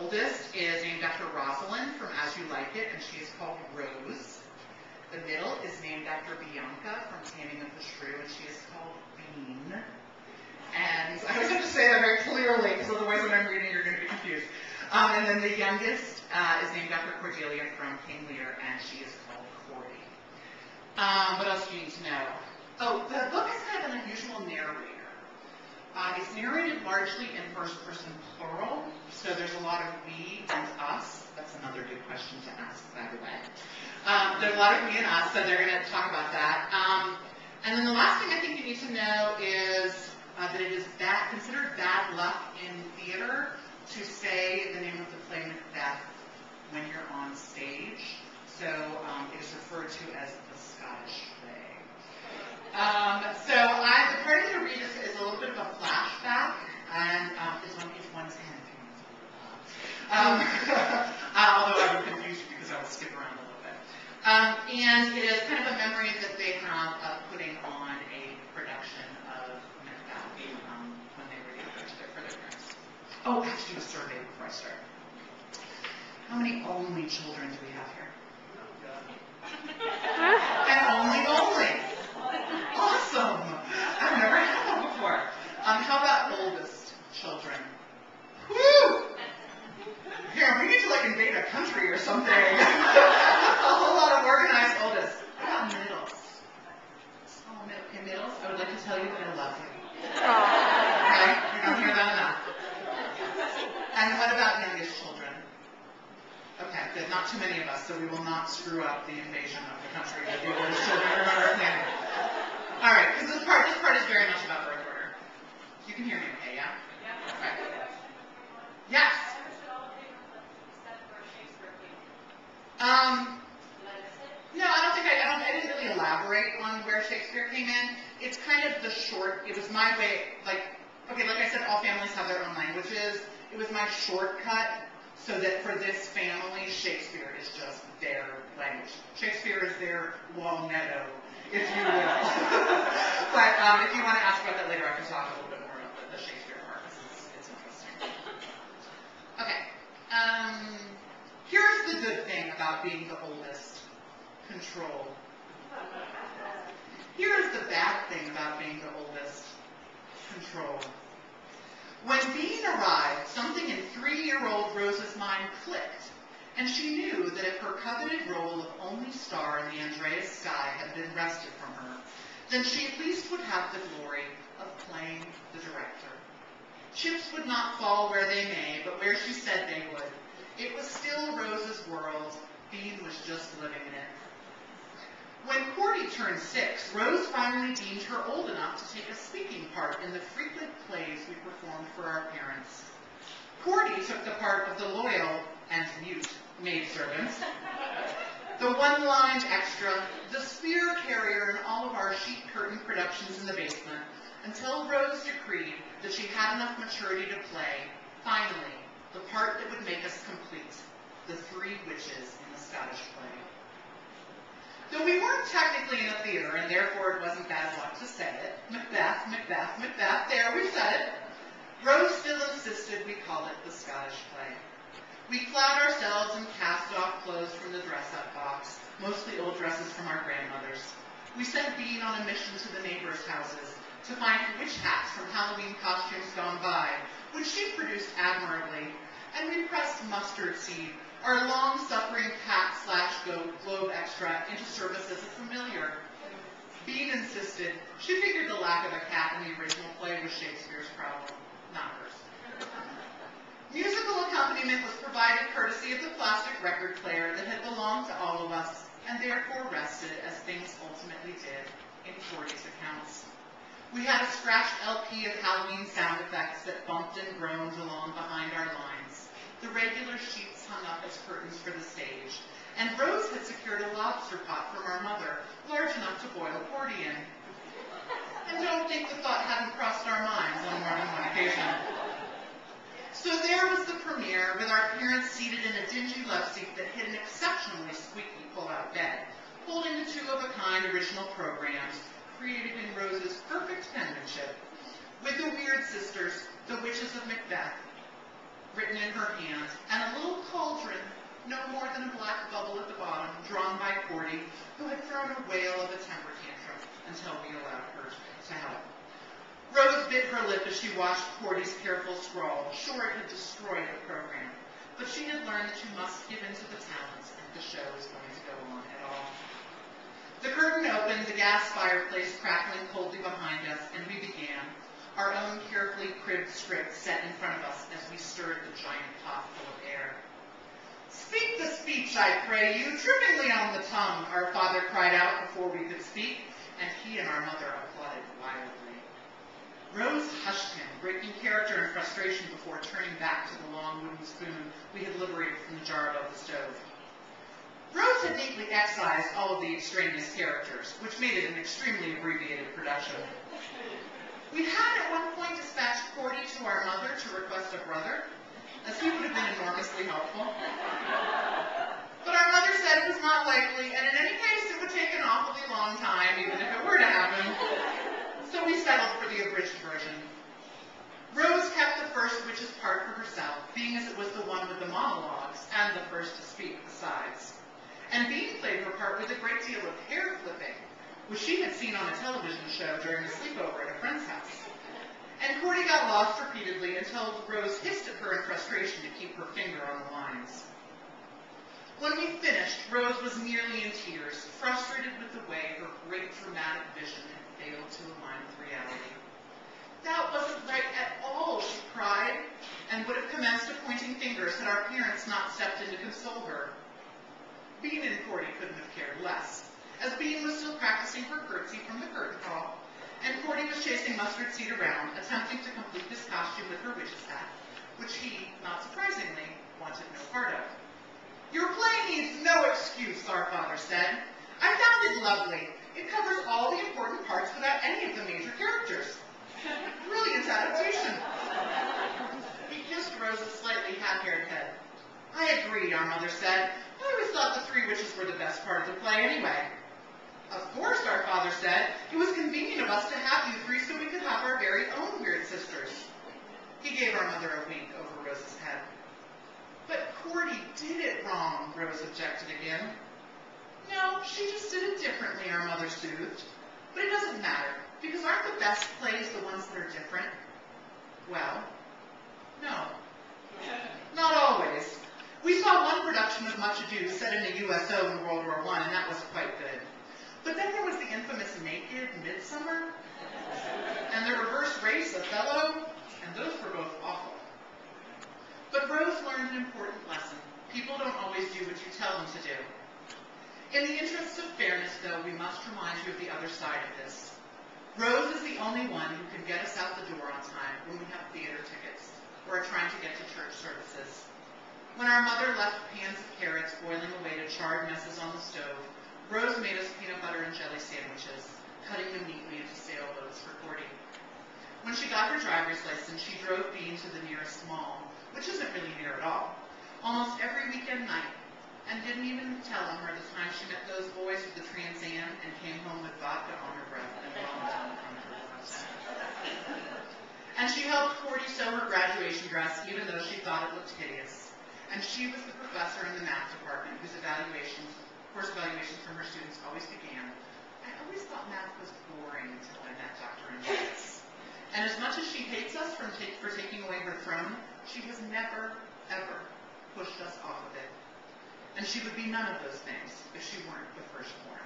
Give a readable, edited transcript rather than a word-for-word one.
oldest is named after Rosalind from As You Like It, and she is called Rose. The middle is named after Bianca from Taming of the Shrew, and she is called Bean. And I always have to say that very clearly, because otherwise when I'm reading you're going to be confused. And then the youngest is named after Cordelia from King Lear, and she is called Cordy. What else do you need to know? Oh, the book is kind of an unusual narrator. It's narrated largely in first-person plural, so there's a lot of we and us. That's another good question to ask, by the way. There's a lot of we and us, so they're going to talk about that. And then the last thing I think you need to know is that it is considered bad luck in theater to say the name of the play Macbeth when you're on stage. So it is referred to as the Scottish play. So the part I'm going to read is a little bit of a flashback, and it's on page 110. Although I would confuse you because I will skip around a little bit. And it is kind of a memory that they have of putting on a production of Macbeth when they were younger for their parents. Oh, I have to do a survey before I start. How many only children do we have here? And only. Awesome. I've never had that before. How about oldest children? Woo! Here, we need to like invade a country or something. A whole lot of organized oldest. How about middles? Oh, okay, middles. I would like to tell you that I love you. Okay? You don't hear that enough. And what about youngest children? Okay, good. Not too many of us, so we will not screw up the invasion of the country that the oldest children are planning. All right, because this part is very much about birth order. You can hear me okay, yeah? Yeah. Okay. Yes. No, I didn't really elaborate on where Shakespeare came in. It's kind of the short, it was my way, like I said, all families have their own languages. It was my shortcut so that for this family, Shakespeare is just their language. Shakespeare is their Walnetto, if you will. But if you want to ask about that later, I can talk a little bit more about the Shakespeare part, because it's interesting. Okay. Here's the good thing about being the oldest. Control. Here's the bad thing about being the oldest. Control. When Bean arrived, something in 3-year-old Rose's mind clicked, and she knew that if her coveted role of only star in the Andreas sky had been wrested from her, then she at least would have the glory of playing the director. Chips would not fall where they may, but where she said they would. It was still Rose's world. Bean was just living in it. When Cordy turned 6, Rose finally deemed her old enough to take a speaking part in the frequent plays we performed for our parents. Cordy took the part of the loyal and mute maidservant, the one-lined extra, the spear carrier in all of our sheet curtain productions in the basement, until Rose decreed that she had enough maturity to play, finally, the part that would make us complete, the 3 witches in the Scottish play. Though we weren't technically in a theater, and therefore it wasn't bad luck to say it, Macbeth, Macbeth, Macbeth, there, we said it, Rose still insisted we call it the Scottish play. We clad ourselves in cast-off clothes from the dress-up box, mostly old dresses from our grandmothers. We sent Bean on a mission to the neighbors' houses to find witch hats from Halloween costumes gone by, which she produced admirably, and we pressed mustard seed, our long-suffering cat/globe extra, into service as a familiar. Bean insisted. She figured the lack of a cat in the original play was Shakespeare's problem, not hers. Musical accompaniment was provided courtesy of the plastic record player that had belonged to all of us, and therefore rested, as things ultimately did, in Cordy's accounts. We had a scratched LP of Halloween sound effects that bumped and groaned along behind our lines, the regular sheets hung up as curtains for the stage, and Rose had secured a lobster pot from our mother, large enough to boil Cordy in. And don't think the thought hadn't crossed our minds on more than one occasion. So there was the premiere, with our parents seated in a dingy love seat that hid an exceptionally squeaky pull-out bed, holding the 2-of-a-kind original programs, created in Rose's perfect penmanship, with the Weird Sisters, the Witches of Macbeth, written in her hand, and a little cauldron, no more than a black bubble at the bottom, drawn by Cordy, who had thrown a whale of a temper tantrum until we allowed her to help. Rose bit her lip as she watched Cordy's careful scrawl, sure it had destroyed the program, but she had learned that you must give in to the talents if the show is going to go on at all. The curtain opened, the gas fireplace crackling coldly behind us, and we began, our own carefully cribbed script set in front of us as we stirred the giant pot full of air. "Speak the speech, I pray you, trippingly on the tongue," our father cried out before we could speak, and he and our mother applauded wildly. Rose hushed him, breaking character and frustration before turning back to the long wooden spoon we had liberated from the jar above the stove. Rose had neatly excised all of the extraneous characters, which made it an extremely abbreviated production. We had at one point dispatched Cordy to our mother to request a brother, as he would have been enormously helpful. But our mother said it was not likely, and in any case it would take an awfully long time, even if it were to happen. So we settled for the abridged version. Rose kept the first witch's part for herself, being as it was the one with the monologues, and the first to speak besides. And Bean played her part with a great deal of hair flipping, which she had seen on a television show during a sleepover at a friend's house. And Cordy got lost repeatedly until Rose hissed at her in frustration to keep her finger on the lines. When we finished, Rose was nearly in tears, frustrated with the way her great dramatic vision had failed to align with reality. "That wasn't right at all," she cried, and would have commenced pointing fingers had our parents not stepped in to console her. Bean and Cordy couldn't have cared less, as Bean was still practicing her curtsy from the curtain call, and Cordy was chasing Mustard Seed around, attempting to complete his costume with her witch's hat, which he, not surprisingly, wanted no part of. "Your play needs no excuse," our father said. "I found it lovely. It covers all the important parts without any of the major characters. Brilliant adaptation." He kissed Rose's slightly hat-haired head. "I agree," our mother said. "I always thought the three witches were the best part of the play anyway." "Of course," our father said. "It was convenient of us to have you three so we could have our very own weird sisters." He gave our mother a wink over Rose's head. "But Cordy did it wrong," Rose objected again. "No, she just did it differently," our mother soothed. "But it doesn't matter, because aren't the best plays the ones that are different?" Well, no. Not always. We saw one production of Much Ado set in a USO in World War I, and that was quite good. But then there was the infamous Naked Midsummer, and the Reverse Race Othello, and those were both awful. But Rose learned an important lesson. People don't always do what you tell them to do. In the interests of fairness, though, we must remind you of the other side of this. Rose is the only one who can get us out the door on time when we have theater tickets or are trying to get to church services. When our mother left pans of carrots boiling away to charred messes on the stove, Rose made us peanut butter and jelly sandwiches, cutting them neatly into sailboats for Cordy. When she got her driver's license, she drove Bean to the nearest mall, which isn't really near at all, almost every weekend night, and didn't even tell on her the time she met those boys with the Trans Am and came home with vodka on her breath and vomit on her breath. And she helped Cordy sew her graduation dress, even though she thought it looked hideous. And she was the professor in the math department whose course evaluations from her students always began. "I always thought math was boring until I met Dr. Andreas." And as much as she hates us for taking away her throne, she has never, ever pushed us off of it. And she would be none of those things if she weren't the firstborn.